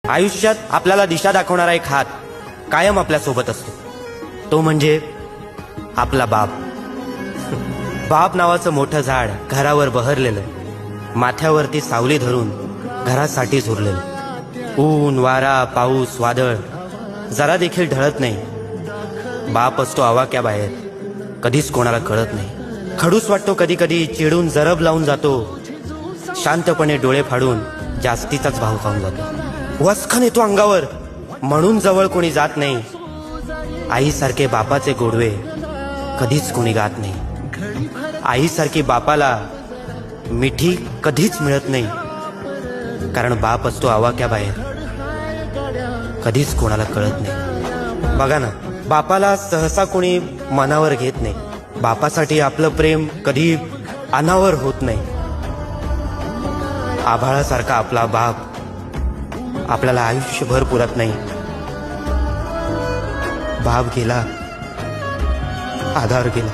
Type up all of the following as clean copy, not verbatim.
आयुष्यात आपल्याला दिशा दाखवणारा एक हात कायम आपल्या सोबत असतो, तो म्हणजे आपला बाप. बाप नावाचं मोठं झाड घरावर बहरलेलं, माथ्यावरती सावली धरून घरासाठी झुरलेलं. ऊन वारा पाऊस वादळ जरा देखील ढळत नाही. बाप असतो आवाक्याबाहेर, कधीच कोणाला कळत नाही. खडूस वाटतो कधी कधी, चिडून जरब लावून जातो, शांतपणे डोळे फाडून जास्तीचाच भाव खाऊन जातो. वसखन येतो अंगावर म्हणून जवळ कोणी जात नाही. आईसारखे बापाचे गोडवे कधीच कोणी गात नाही. आईसारखी बापाला मिठी कधीच मिळत नाही, कारण बाप असतो आवाक्याबाहेर, कधीच कोणाला कळत नाही. बघा ना, बापाला सहसा कोणी मनावर घेत नाही. बापासाठी आपलं प्रेम कधी अनावर होत नाही. आभाळासारखा आपला बाप आपल्याला आयुष्यभर पुरत नाही. बाप गेला, आधार गेला,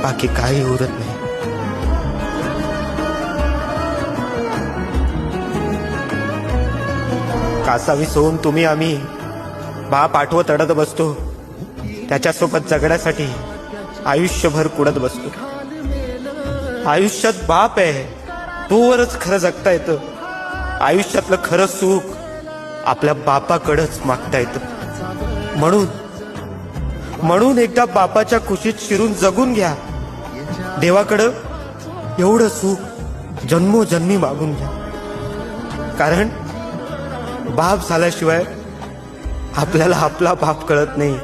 बाकी काही उरत नाही. कासावी सोन तुम्ही आम्ही बाप आठवत अडत बसतो. त्याच्यासोबत जगण्यासाठी आयुष्यभर कुडत बसतो. आयुष्यात बाप आहे तोवरच खरं जगता येतं. आयुष्यातलं खरं सुख आपल्या बापाकडंच मागता येतं. म्हणून एकदा बापाच्या खुशीत शिरून जगून घ्या. देवाकडं एवढं सुख जन्मोजन्मी मागून घ्या, कारण बाप झाल्याशिवाय आपल्याला आपला बाप कळत नाही.